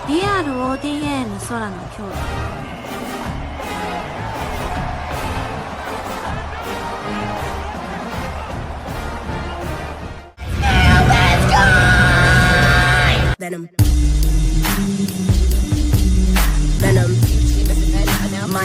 DRODA の空の兄弟。Venom. Venom.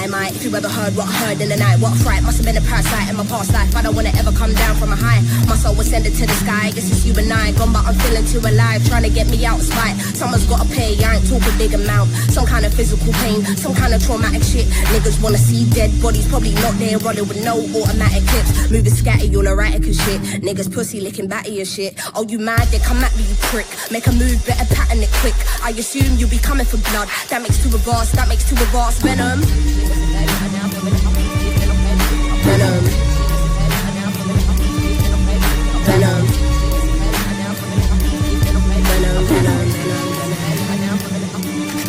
My, if you ever heard what I heard in the night, what fright, must have been a parasite in my past life. I don't wanna ever come down from a high. My soul was sending to the sky, guess it's you and I. Gone, but I'm feeling too alive, trying to get me out of spite. Someone's gotta pay, I ain't talking big amount. Some kind of physical pain, some kind of traumatic shit. Niggas wanna see dead bodies, probably not there, running with no automatic clips. Moving scatty, all erratic and shit. Niggas pussy licking batty and shit. Oh, you mad? Then come at me, you prick. Make a move, better pattern it quick. I assume you'll be coming for blood. That makes two of us, that makes two of us. Venom. Venom. Venom.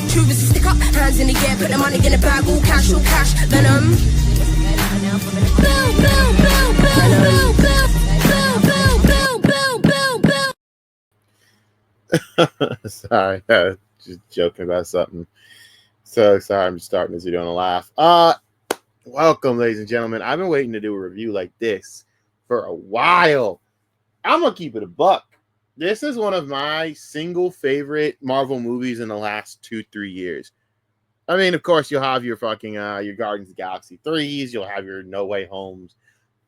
True as a stick up, hands in the air, put the money in the bag, all cash, Venom. Boom, boom, boom, boom, boom, boom, boom, boom, boom. Sorry, just joking about something. So sorry, I'm starting this video to laugh. Welcome, ladies and gentlemen. I've been waiting to do a review like this for a while. I'm gonna keep it a buck. This is one of my single favorite Marvel movies in the last 2-3 years. I mean, of course, you'll have your fucking your Guardians of the Galaxy 3s, you'll have your No Way Homes.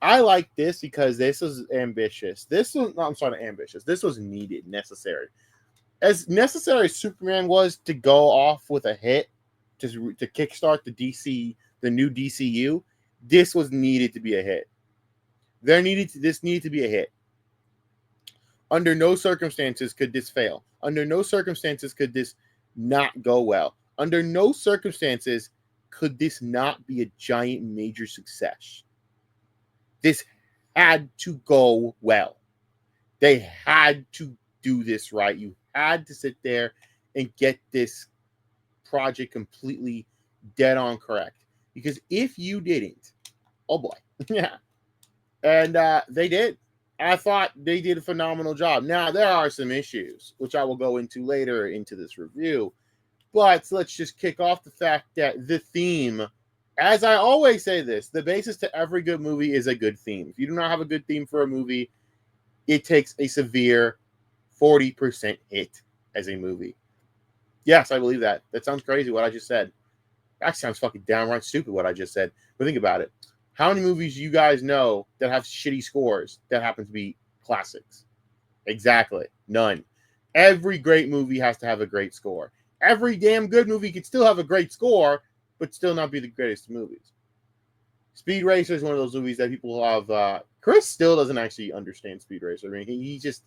I like this because this was ambitious. This was ambitious. This was needed, necessary. As necessary as Superman was to go off with a hit, to kickstart the new DCU, this was needed to be a hit. This needed to be a hit. Under no circumstances could this fail. Under no circumstances could this not go well. Under no circumstances could this not be a giant major success. This had to go well. They had to do this right. You had to sit there and get this project completely dead on correct. Because if you didn't, oh boy, yeah. And they did. I thought they did a phenomenal job. Now, there are some issues, which I will go into later into this review. But let's just kick off the fact that the theme, as I always say this, the basis to every good movie is a good theme. If you do not have a good theme for a movie, it takes a severe 40% hit as a movie. Yes, I believe that. That sounds crazy what I just said. That sounds fucking downright stupid what I just said. But think about it. How many movies do you guys know that have shitty scores that happen to be classics? Exactly. None. Every great movie has to have a great score. Every damn good movie could still have a great score, but still not be the greatest movies. Speed Racer is one of those movies that people have. Chris still doesn't actually understand Speed Racer. I mean, he just,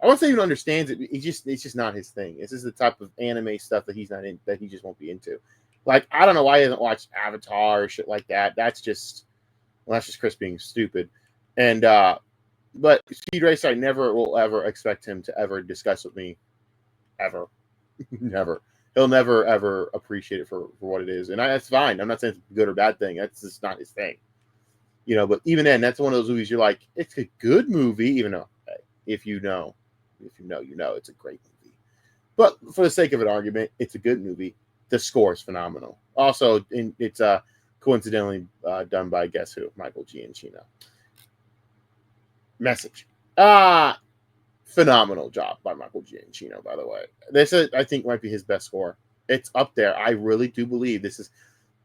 I won't say he understands it. It's just not his thing. This is the type of anime stuff that he's not in, that he just won't be into. Like, I don't know why he hasn't watched Avatar or shit like that. That's just Chris being stupid. And but Speed Racer, I never will ever expect him to ever discuss with me, ever, never. He'll never ever appreciate it for what it is, and that's fine. I'm not saying it's a good or bad thing. That's just not his thing, you know. But even then, that's one of those movies you're like, it's a good movie, even though, hey, if you know, it's a great movie. But for the sake of an argument, it's a good movie. The score is phenomenal. Also, it's coincidentally done by guess who? Michael Giacchino. Message. Phenomenal job by Michael Giacchino, by the way. This I think might be his best score. It's up there. I really do believe this is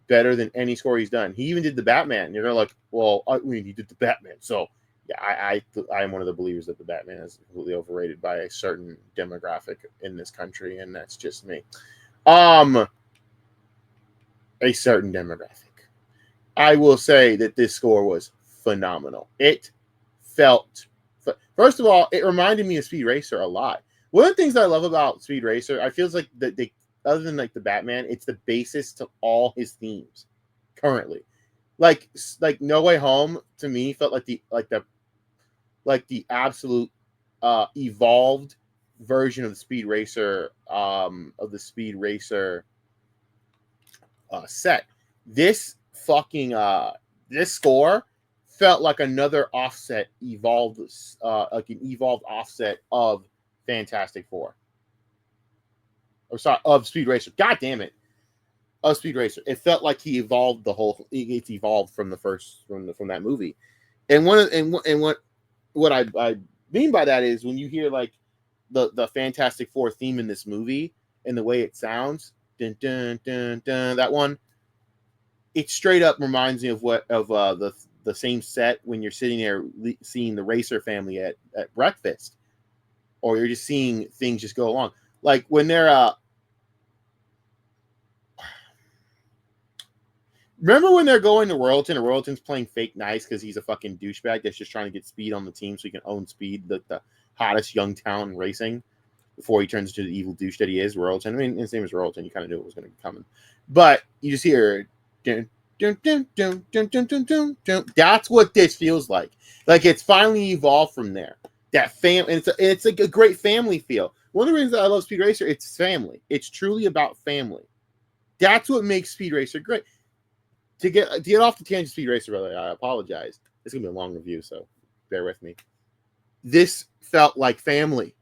better than any score he's done. He even did the Batman. You're like, well, I mean, he did the Batman. So yeah, I am one of the believers that the Batman is completely overrated by a certain demographic in this country, and that's just me. A certain demographic. I will say that this score was phenomenal. It felt, first of all, it reminded me of Speed Racer a lot. One of the things that I love about Speed Racer, I feel like that they, other than like the Batman, it's the basis to all his themes currently. Like No Way Home to me felt like the absolute evolved version of the Speed Racer set. This fucking this score felt like another offset evolved, like an evolved offset of Fantastic Four. Or sorry, of Speed Racer. God damn it. Of Speed Racer. It felt like he evolved it's evolved from the first, from that movie. And what I mean by that is when you hear like the Fantastic Four theme in this movie and the way it sounds, dun, dun, dun, dun, that one, it straight up reminds me of the same set when you're sitting there seeing the Racer family at breakfast, or you're just seeing things just go along. Like when they're remember when they're going to Royalton and Royalton's playing fake nice because he's a fucking douchebag that's just trying to get Speed on the team so he can own Speed, the hottest young talent in racing, before he turns into the evil douche that he is, Royalton. I mean, his name is Royalton. You kind of knew it was going to be coming. But you just hear, dun, dun, dun, dun, dun, dun, dun, dun, dun. That's what this feels like. Like it's finally evolved from there. That it's like a great family feel. One of the reasons that I love Speed Racer, it's family. It's truly about family. That's what makes Speed Racer great. To get off the tangent, Speed Racer, brother, I apologize. It's gonna be a long review, so bear with me. This felt like family.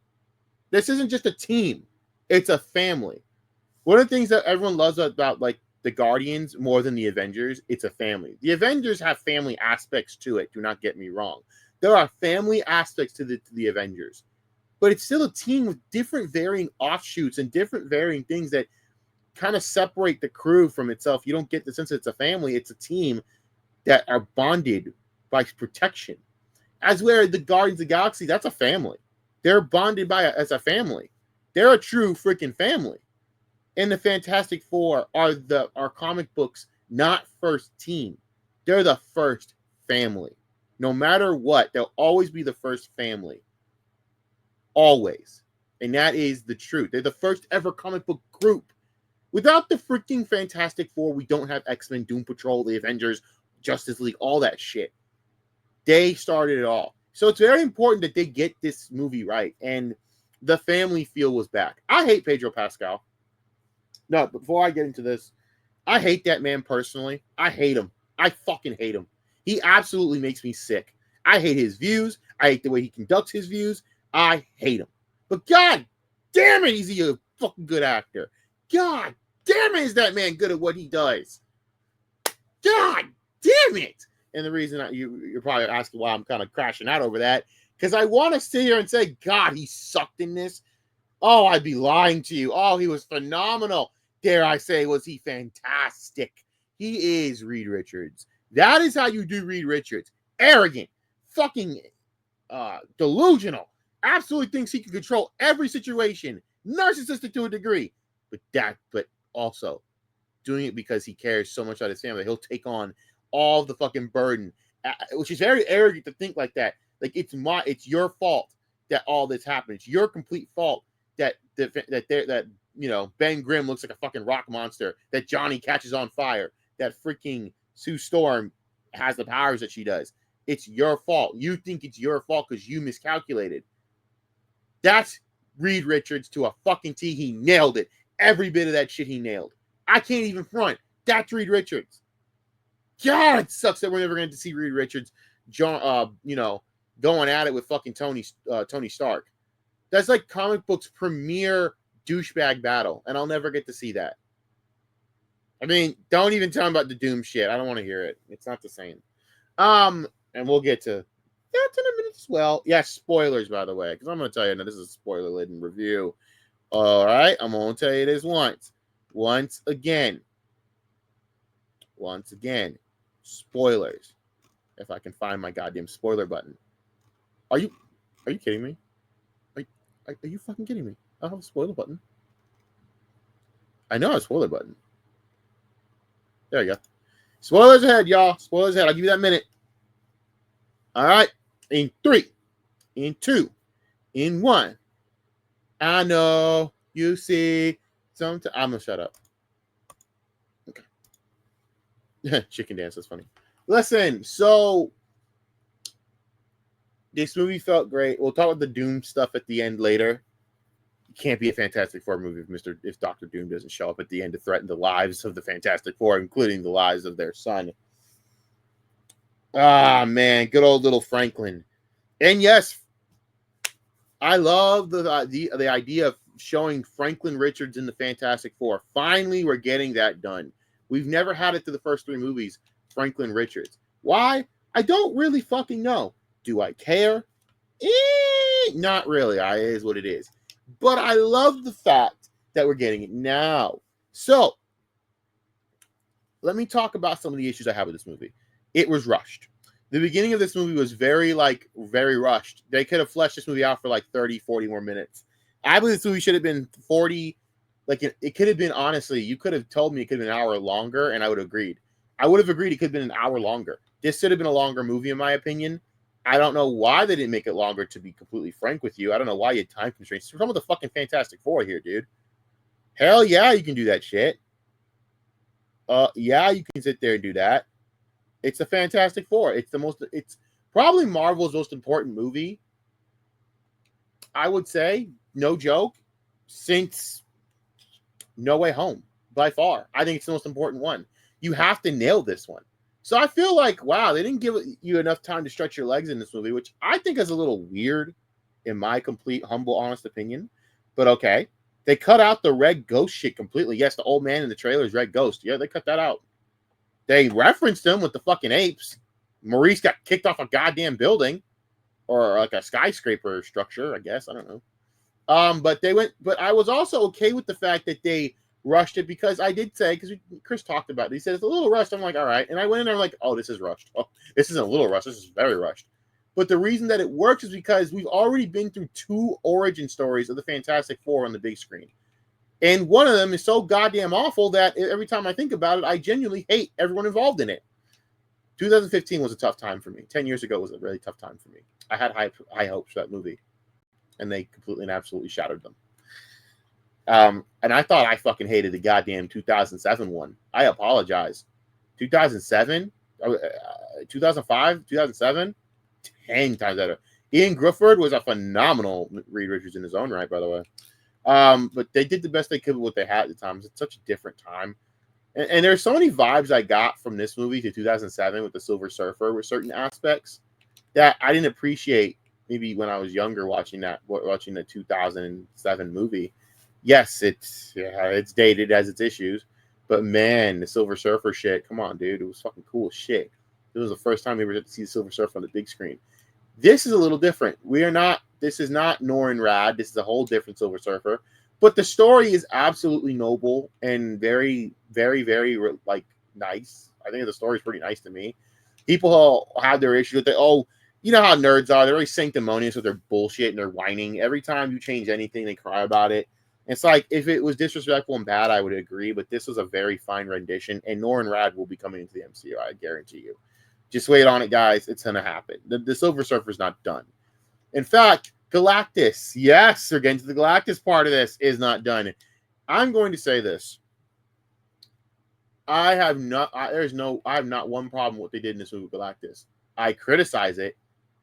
This isn't just a team; it's a family. One of the things that everyone loves about like the Guardians more than the Avengers, it's a family. The Avengers have family aspects to it. Do not get me wrong. There are family aspects to the Avengers, but it's still a team with different varying offshoots and different varying things that kind of separate the crew from itself. You don't get the sense that it's a family. It's a team that are bonded by protection. As where the Guardians of the Galaxy, that's a family. They're bonded as a family. They're a true freaking family. And the Fantastic Four are comic books, not first team. They're the first family. No matter what, they'll always be the first family. Always. And that is the truth. They're the first ever comic book group. Without the freaking Fantastic Four, we don't have X-Men, Doom Patrol, the Avengers, Justice League, all that shit. They started it all. So it's very important that they get this movie right. And the family feel was back. I hate Pedro Pascal. No, before I get into this, I hate that man personally. I hate him. I fucking hate him. He absolutely makes me sick. I hate his views. I hate the way he conducts his views. I hate him. But God damn it, is he a fucking good actor. God damn it, is that man good at what he does. God damn it. And the reason you're probably asking why I'm kind of crashing out over that, because I want to sit here and say, God, he sucked in this. Oh, I'd be lying to you. Oh, he was phenomenal. Dare I say, was he fantastic? He is Reed Richards. That is how you do Reed Richards. Arrogant, fucking delusional. Absolutely thinks he can control every situation. Narcissistic to a degree. But also doing it because he cares so much about his family. He'll take on all the fucking burden, which is very arrogant to think like that. Like it's your fault that all this happened. It's your complete fault that Ben Grimm looks like a fucking rock monster, that Johnny catches on fire, that freaking Sue Storm has the powers that she does. It's your fault. You think it's your fault because you miscalculated. That's Reed Richards to a fucking T. He nailed it. Every bit of that shit he nailed. I can't even front. That's Reed Richards. God, it sucks that we're never going to see Reed Richards, going at it with fucking Tony Stark. That's like comic books' premier douchebag battle, and I'll never get to see that. I mean, don't even tell me about the Doom shit. I don't want to hear it. It's not the same. And we'll get to that in a minute as well. Yeah, spoilers, by the way, because I'm going to tell you, now this is a spoiler-laden review. All right, I'm going to tell you this once again, spoilers. If I can find my goddamn spoiler button. Are you kidding me? Are you fucking kidding me? I have a spoiler button. I know I have a spoiler button. There you go. Spoilers ahead, y'all. Spoilers ahead. I'll give you that minute. All right. In 3, in 2, in 1. I know you see sometimes. I'm going to shut up. Okay. Chicken dance. That's funny. Listen, so this movie felt great. We'll talk about the Doom stuff at the end later. It can't be a Fantastic Four movie if Dr. Doom doesn't show up at the end to threaten the lives of the Fantastic Four, including the lives of their son. Ah, man, good old little Franklin. And yes, I love the idea of showing Franklin Richards in the Fantastic Four. Finally, we're getting that done. We've never had it through the first 3 movies, Franklin Richards. Why? I don't really fucking know. Do I care? Not really. It is what it is. But I love the fact that we're getting it now. So, let me talk about some of the issues I have with this movie. It was rushed. The beginning of this movie was very rushed. They could have fleshed this movie out for 30, 40 more minutes. I believe this movie should have been 40. It could have been, honestly, you could have told me it could have been an hour longer, and I would have agreed. I would have agreed it could have been an hour longer. This should have been a longer movie, in my opinion. I don't know why they didn't make it longer, to be completely frank with you. I don't know why you had time constraints. Some of the fucking Fantastic Four here, dude. Hell yeah, you can do that shit. Yeah, you can sit there and do that. It's the Fantastic Four. It's probably Marvel's most important movie, I would say, no joke, since No Way Home, by far. I think it's the most important one. You have to nail this one. So I feel like, wow, they didn't give you enough time to stretch your legs in this movie, which I think is a little weird, in my complete, humble, honest opinion. But okay. They cut out the Red Ghost shit completely. Yes, the old man in the trailer is Red Ghost. Yeah, they cut that out. They referenced him with the fucking apes. Maurice got kicked off a goddamn building, or a skyscraper structure, I guess. I don't know. But I was also okay with the fact that they rushed it, because I did say, because Chris talked about it, he said it's a little rushed. I'm like, all right. And I went in there, I'm like, oh, this is rushed. Oh, this isn't a little rushed. This is very rushed. But the reason that it works is because we've already been through 2 origin stories of the Fantastic Four on the big screen. And one of them is so goddamn awful that every time I think about it, I genuinely hate everyone involved in it. 2015 was a tough time for me. 10 years ago was a really tough time for me. I had high hopes for that movie, and they completely and absolutely shattered them. And I thought I fucking hated the goddamn 2007 one. I apologize. 2007, 2005, 2007, 10 times better. Ian Griffith was a phenomenal Reed Richards in his own right, by the way. But they did the best they could with what they had at the time. It's such a different time. And there's so many vibes I got from this movie to 2007 with the Silver Surfer with certain aspects that I didn't appreciate maybe when I was younger watching the 2007 movie. Yes, it's dated, as its issues, but man, the Silver Surfer shit, come on, dude, it was fucking cool as shit. It was the first time we ever got to see the Silver Surfer on the big screen. This is a little different. This is not Norrin Radd. This is a whole different Silver Surfer. But the story is absolutely noble and very, very, very nice. I think the story is pretty nice to me. People have their issues with it. Oh, you know how nerds are. They're very sanctimonious with their bullshit and their whining. Every time you change anything, they cry about it. It's like, if it was disrespectful and bad, I would agree. But this was a very fine rendition. And Norrin Radd will be coming into the MCU, I guarantee you. Just wait on it, guys. It's going to happen. The Silver Surfer's not done. In fact, Galactus, yes, we're getting to the Galactus part of this, is not done. I'm going to say this. I have not one problem with what they did in this movie with Galactus. I criticize it,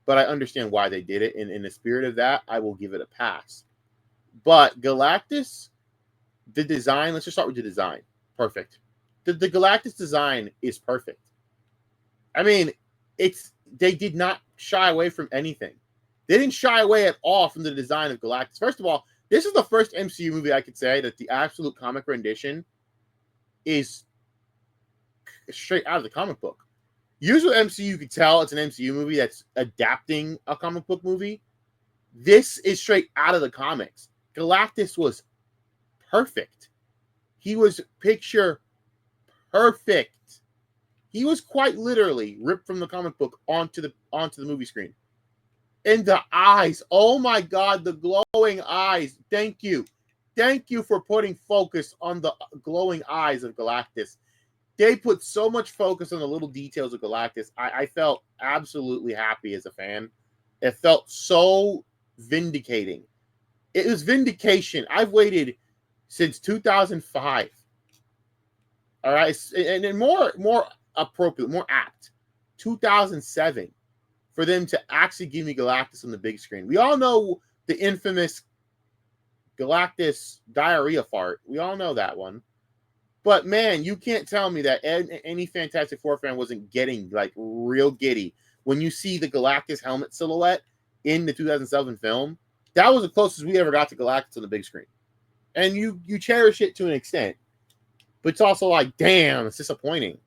but I understand why they did it. And in the spirit of that, I will give it a pass. But Galactus, the design, let's just start with the design. Perfect. The Galactus design is perfect. I mean, they did not shy away from anything. They didn't shy away at all from the design of Galactus. First of all, this is the first MCU movie I could say that the absolute comic rendition is straight out of the comic book. Usually MCU, you could tell it's an MCU movie that's adapting a comic book movie. This is straight out of the comics. Galactus was perfect. He was picture perfect. He was quite literally ripped from the comic book onto the movie screen. And the eyes, oh my God, the glowing eyes. Thank you. Thank you for putting focus on the glowing eyes of Galactus. They put so much focus on the little details of Galactus. I felt absolutely happy as a fan. It felt so vindicating. It was vindication. I've waited since 2005. All right. And then more appropriate, more apt, 2007, for them to actually give me Galactus on the big screen. We all know the infamous Galactus diarrhea fart. We all know that one. But man, you can't tell me that any Fantastic Four fan wasn't getting real giddy when you see the Galactus helmet silhouette in the 2007 film. That was the closest we ever got to Galactus on the big screen. and you cherish it to an extent, but it's also like, damn, it's disappointing.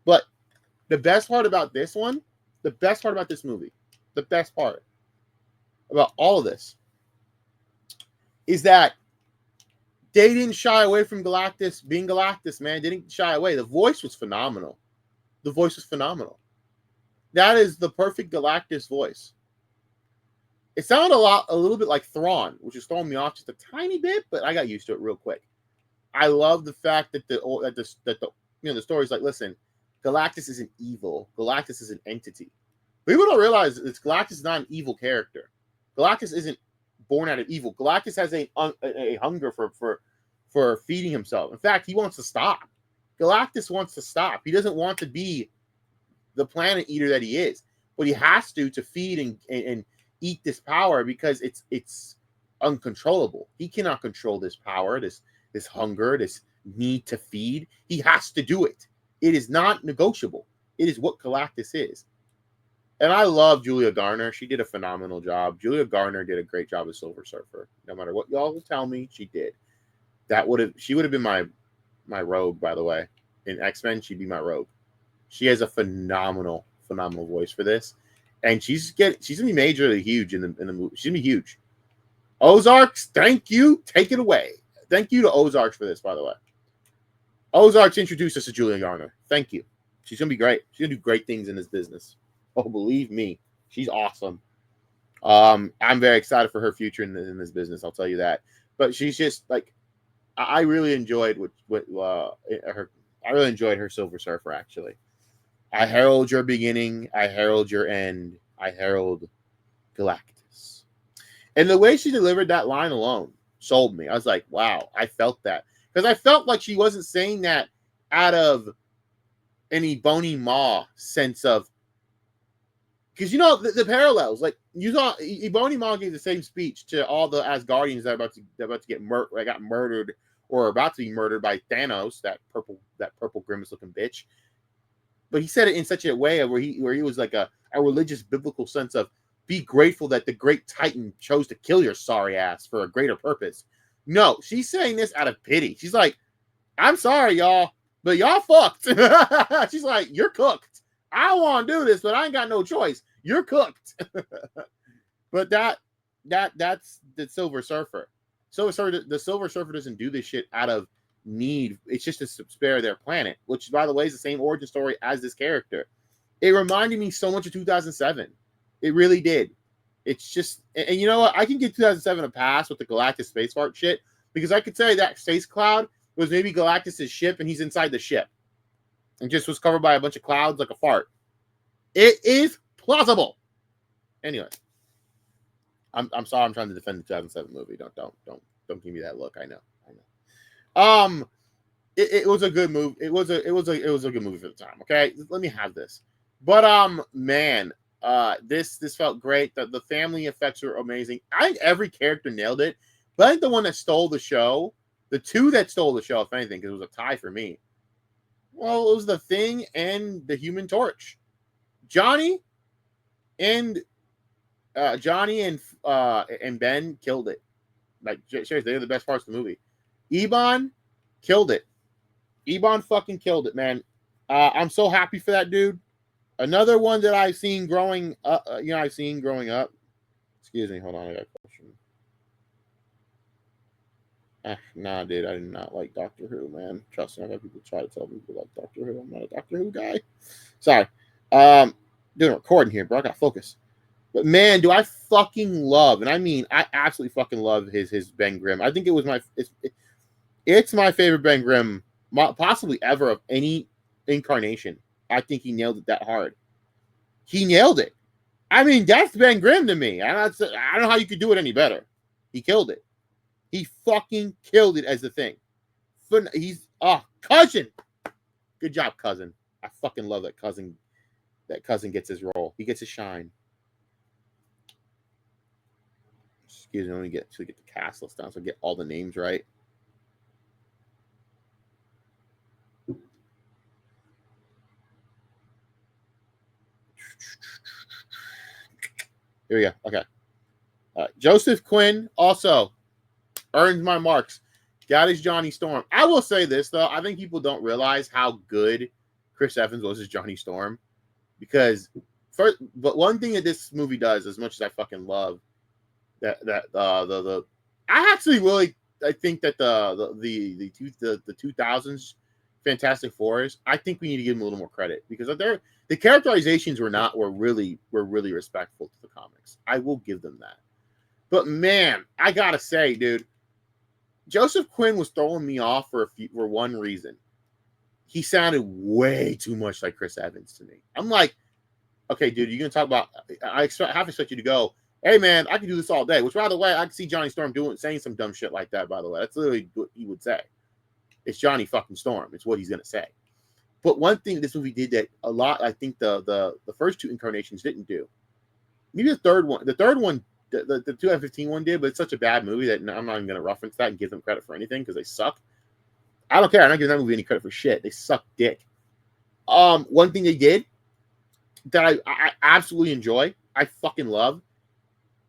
But the best part about this one, the best part about this movie, the best part about all of this is that they didn't shy away from Galactus being Galactus, man. They didn't shy away. The voice was phenomenal. The voice was phenomenal. That is the perfect Galactus voice. It sounded a little bit like Thrawn, which is throwing me off just a tiny bit, but I got used to it real quick. I love the fact that the story's like, listen, Galactus isn't evil. Galactus is an entity. People don't realize that Galactus is not an evil character. Galactus isn't born out of evil. Galactus has a hunger for feeding himself. In fact, he wants to stop. Galactus wants to stop. He doesn't want to be the planet eater that he is, but he has to feed and eat this power because it's uncontrollable. He cannot control this power, this hunger, this need to feed. He has to do it. It is not negotiable. It is what Galactus is. And I love Julia Garner. She did a phenomenal job. Julia Garner did a great job as Silver Surfer. No matter what y'all will tell me, she did. She would have been my Rogue, by the way. In X-Men, she'd be my Rogue. She has a phenomenal voice for this. And she's gonna be majorly huge in the movie. She's gonna be huge. Ozarks, thank you. Take it away. Thank you to Ozarks for this, by the way. Ozarks introduced us to Julia Garner. Thank you. She's gonna be great. She's gonna do great things in this business. Oh, believe me, she's awesome. I'm very excited for her future in this business. I'll tell you that. But she's just like, I really enjoyed her. I really enjoyed her Silver Surfer. Actually, I herald your beginning. I herald your end. I herald Galactus. And the way she delivered that line alone sold me. I was like, wow, I felt that. Because I felt like she wasn't saying that out of any Ebony Maw sense of, because you know the parallels. Like you saw, Ebony Maw gave the same speech to all the Asgardians that are about to get got murdered or about to be murdered by Thanos, that purple grimace looking bitch. But he said it in such a way where he was like a religious biblical sense of, be grateful that the great Titan chose to kill your sorry ass for a greater purpose. No, she's saying this out of pity. She's like, I'm sorry, y'all, but y'all fucked. She's like, you're cooked. I want to do this, but I ain't got no choice. You're cooked. But that's the Silver Surfer. The Silver Surfer doesn't do this shit out of need. It's just to spare their planet, which, by the way, is the same origin story as this character. It reminded me so much of 2007. It really did. It's just, and you know what? I can give 2007 a pass with the Galactus space fart shit, because I could say that space cloud was maybe Galactus's ship and he's inside the ship and just was covered by a bunch of clouds like a fart. It is plausible. Anyway, I'm sorry. I'm trying to defend the 2007 movie. Don't give me that look. I know. It was a good movie. It was a good movie for the time. Okay, let me have this. But man, this felt great. The family effects were amazing. I think every character nailed it. But I think the one that stole the show, the two that stole the show, if anything, because it was a tie for me. Well, it was the Thing and the Human Torch. Johnny and Ben killed it. Like, seriously, they're the best parts of the movie. Ebon killed it. Ebon fucking killed it, man. I'm so happy for that dude. Another one that I've seen growing up. Excuse me, hold on, I got a question. Nah, dude, I do not like Doctor Who, man. Trust me, I've had people try to tell me to like Doctor Who. I'm not a Doctor Who guy. Sorry. Doing a recording here, bro. I gotta focus. But man, do I fucking love, and I mean, I absolutely fucking love his Ben Grimm. I think it was it's my favorite Ben Grimm, possibly ever, of any incarnation. I think he nailed it that hard. He nailed it. I mean, that's Ben Grimm to me. I don't know how you could do it any better. He killed it. He fucking killed it as the Thing. He's Cousin. Good job, Cousin. I fucking love that Cousin. That Cousin gets his role. He gets his shine. Excuse me, let me get the cast list down so I get all the names right. Here we go. Okay. Joseph Quinn, also Earns my marks. Got his Johnny Storm. I will say this, though. I think people don't realize how good Chris Evans was as Johnny Storm. Because, but one thing that this movie does, as much as I fucking love I actually really, I think that the 2000s Fantastic Fours, I think we need to give them a little more credit because the characterizations were really respectful to the comics. I will give them that. But man, I gotta say, dude, Joseph Quinn was throwing me off for one reason. He sounded way too much like Chris Evans to me. I'm like, okay, dude, you're gonna talk about? I have to expect you to go, hey man, I can do this all day. Which, by the way, I can see Johnny Storm saying some dumb shit like that. By the way, that's literally what he would say. It's Johnny fucking Storm. It's what he's gonna say. But one thing this movie did that a lot, I think the first two incarnations didn't do. Maybe the third one, the 2015 one did, but it's such a bad movie that I'm not even gonna reference that and give them credit for anything because they suck. I don't care. I'm not giving that movie any credit for shit. They suck dick. One thing they did that I absolutely enjoy, I fucking love.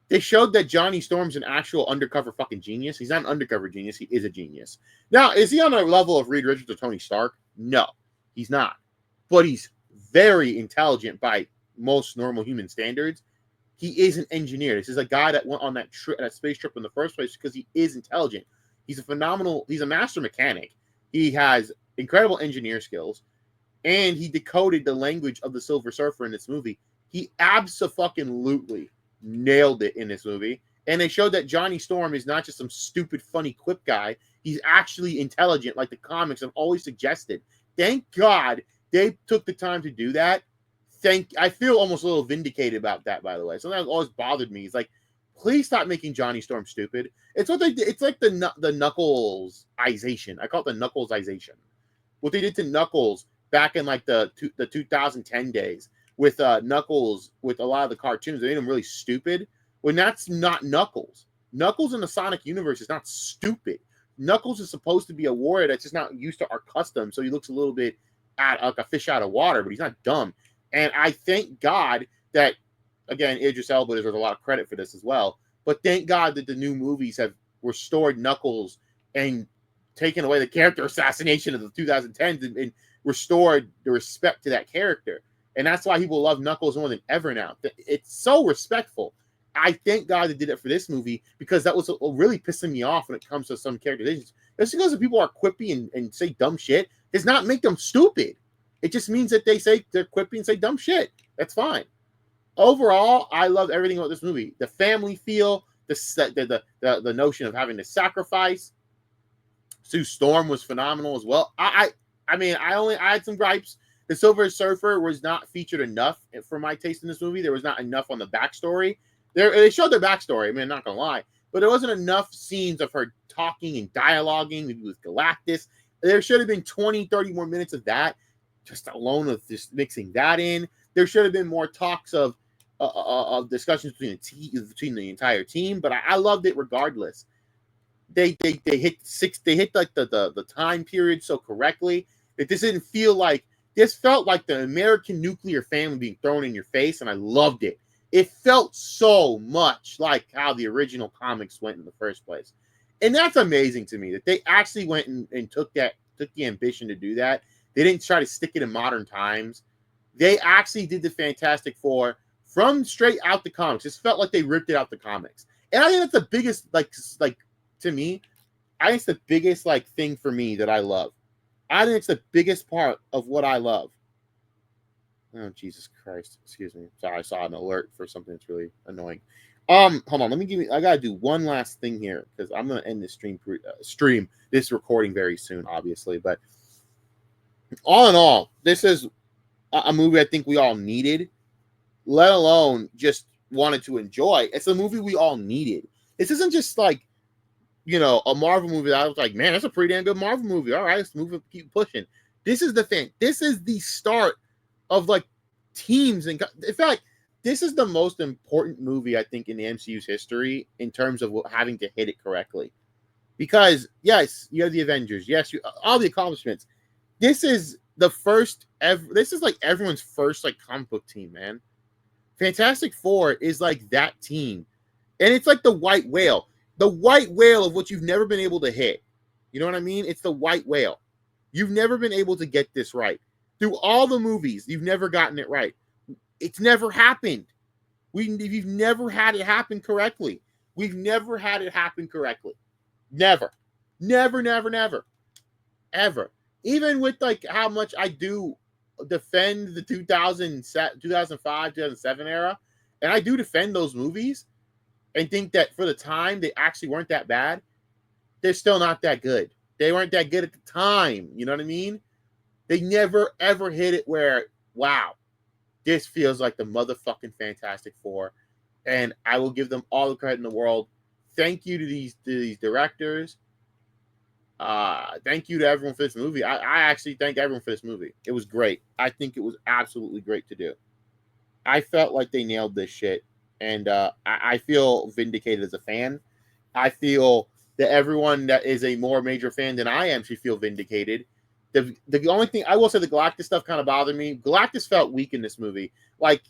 They showed that Johnny Storm's an actual undercover fucking genius. He's not an undercover genius. He is a genius. Now, is he on a level of Reed Richards or Tony Stark? No, he's not. But he's very intelligent by most normal human standards. He is an engineer. This is a guy that went on that space trip in the first place because he is intelligent. He's a master mechanic. He has incredible engineer skills. And he decoded the language of the Silver Surfer in this movie. He abso-fucking-lutely nailed it in this movie. And they showed that Johnny Storm is not just some stupid, funny quip guy. He's actually intelligent, like the comics have always suggested. Thank God they took the time to do that. I feel almost a little vindicated about that, by the way. Something that always bothered me. It's like, please stop making Johnny Storm stupid. It's what they did. It's like the Knucklesization. I call it the Knucklesization. What they did to Knuckles back in like the 2010 days with Knuckles, with a lot of the cartoons, they made him really stupid. When that's not Knuckles. Knuckles in the Sonic universe is not stupid. Knuckles is supposed to be a warrior that's just not used to our custom, so he looks a little bit like a fish out of water, but he's not dumb. And I thank God that, again, Idris Elba deserves a lot of credit for this as well. But thank God that the new movies have restored Knuckles and taken away the character assassination of the 2010s and restored the respect to that character. And that's why people love Knuckles more than ever now. It's so respectful. I thank God they did it for this movie because that was really pissing me off when it comes to some characterizations. Just because the people are quippy and say dumb shit does not make them stupid. It just means that they're quippy and say dumb shit. That's fine. Overall, I love everything about this movie. The family feel, the notion of having to sacrifice. Sue Storm was phenomenal as well. I had some gripes. The Silver Surfer was not featured enough for my taste in this movie. There was not enough on the backstory. They showed their backstory. I mean, I'm not gonna lie, but there wasn't enough scenes of her talking and dialoguing maybe with Galactus. There should have been 20, 30 more minutes of that, just alone with just mixing that in. There should have been more talks of discussions between the entire team. But I loved it regardless. They hit like the time period so correctly that this didn't feel like. This felt like the American nuclear family being thrown in your face, and I loved it. It felt so much like how the original comics went in the first place. And that's amazing to me that they actually went and took the ambition to do that. They didn't try to stick it in modern times. They actually did the Fantastic Four from straight out the comics. It felt like they ripped it out the comics. And I think that's the biggest, like to me, I think it's the biggest thing for me that I love. I think it's the biggest part of what I love. Oh, Jesus Christ. Excuse me. Sorry, I saw an alert for something that's really annoying. Hold on. I got to do one last thing here because I'm going to end this this recording very soon, obviously. But all in all, this is a movie I think we all needed, let alone just wanted to enjoy. It's a movie we all needed. This isn't just a Marvel movie that I was like, man, that's a pretty damn good Marvel movie. All right, let's move it, keep pushing. This is the thing. This is the start of teams. And in fact, this is the most important movie, I think, in the MCU's history in terms of having to hit it correctly. Because, yes, you have the Avengers. Yes, all the accomplishments. This is the first ever. This is everyone's first comic book team, man. Fantastic Four is that team. And it's like the white whale. The white whale of what you've never been able to hit. You know what I mean? It's the white whale. You've never been able to get this right. Through all the movies, you've never gotten it right. It's never happened. We've never had it happen correctly. We've never had it happen correctly. Never. Never, never, never. Ever. Even with like how much I do defend the 2005, 2007 era, and I do defend those movies and think that for the time they actually weren't that bad, they're still not that good. They weren't that good at the time. You know what I mean? They never, ever hit it where, wow, this feels like the motherfucking Fantastic Four. And I will give them all the credit in the world. Thank you to these directors. Thank you to everyone for this movie. I actually thank everyone for this movie. It was great. I think it was absolutely great to do. I felt like they nailed this shit. And I feel vindicated as a fan. I feel that everyone that is a more major fan than I am should feel vindicated. The only thing I will say, the Galactus stuff kind of bothered me. Galactus felt weak in this movie, like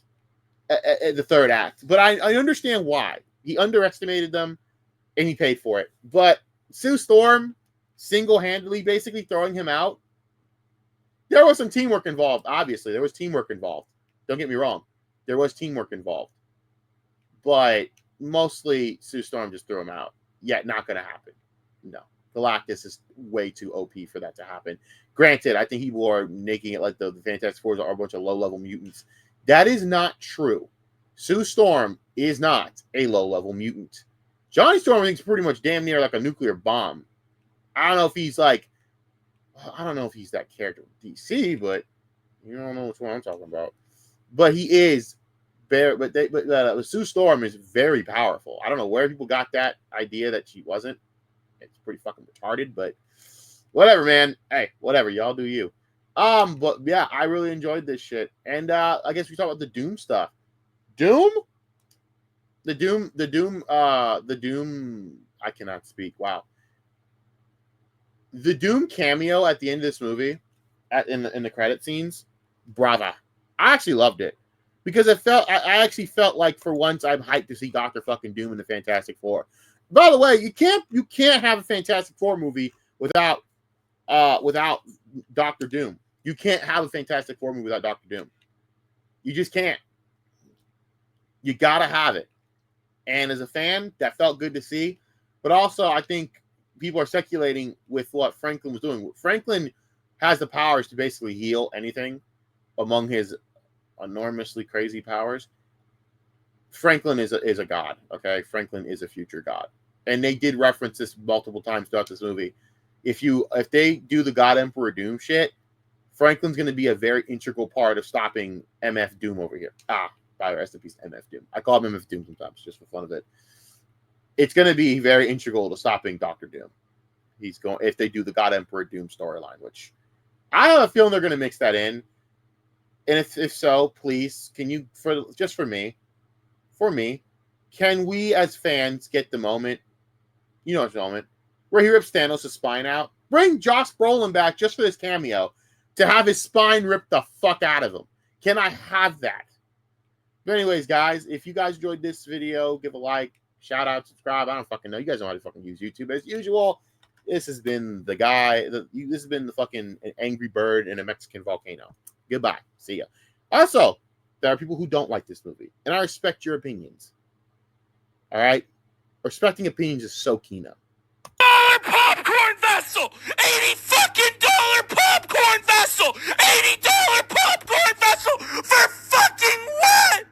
at the third act. But I understand why. He underestimated them, and he paid for it. But Sue Storm single-handedly basically throwing him out, there was some teamwork involved, obviously. There was teamwork involved. Don't get me wrong. There was teamwork involved. But mostly Sue Storm just threw him out. Yet not going to happen. No. Galactus is way too OP for that to happen. Granted, I think people are making it like the Fantastic Four are a bunch of low-level mutants. That is not true. Sue Storm is not a low-level mutant. Johnny Storm, I think, is pretty much damn near like a nuclear bomb. I don't know if he's like, I don't know if he's that character with DC, but you don't know which one I'm talking about. But he is very, but Sue Storm is very powerful. I don't know where people got that idea that she wasn't. It's pretty fucking retarded, but whatever, man. Hey, whatever. Y'all do you. But yeah, I really enjoyed this shit. And I guess we talk about the Doom stuff. Doom? The Doom, I cannot speak. Wow. The Doom cameo at the end of this movie, in the credit scenes, brava. I actually loved it. Because I actually felt like for once I'm hyped to see Dr. fucking Doom in the Fantastic Four. By the way, you can't have a Fantastic Four movie without Doctor Doom. You can't have a Fantastic Four movie without Doctor Doom. You just can't. You gotta have it. And as a fan, that felt good to see. But also, I think people are speculating with what Franklin was doing. Franklin has the powers to basically heal anything among his enormously crazy powers. Franklin is a god, okay? Franklin is a future god. And they did reference this multiple times throughout this movie. If they do the God Emperor Doom shit, Franklin's going to be a very integral part of stopping MF Doom over here. By the way, rest in peace, MF Doom. I call him MF Doom sometimes, just for fun of it. It's going to be very integral to stopping Doctor Doom. If they do the God Emperor Doom storyline, which I have a feeling they're going to mix that in. And if so, please, can you, for me, can we as fans get the moment, the moment, where he rips Thanos' spine out? Bring Josh Brolin back just for this cameo to have his spine ripped the fuck out of him. Can I have that? But anyways, guys, if you guys enjoyed this video, give a like, shout out, subscribe. I don't fucking know. You guys know how to fucking use YouTube. As usual, this has been the guy. This has been the fucking angry bird in a Mexican volcano. Goodbye. See ya. Also, there are people who don't like this movie, and I respect your opinions. All right? Respecting opinions is so keynote. Popcorn vessel! $80 fucking popcorn vessel! $80 popcorn vessel for fucking what?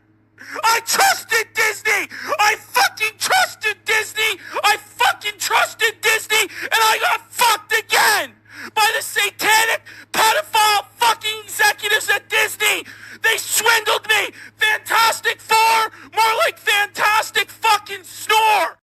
I trusted Disney! I fucking trusted Disney! I fucking trusted Disney, and I got fucked again! By the satanic, pedophile fucking executives at Disney! They swindled me! Fantastic Four! More like Fantastic fucking Snore!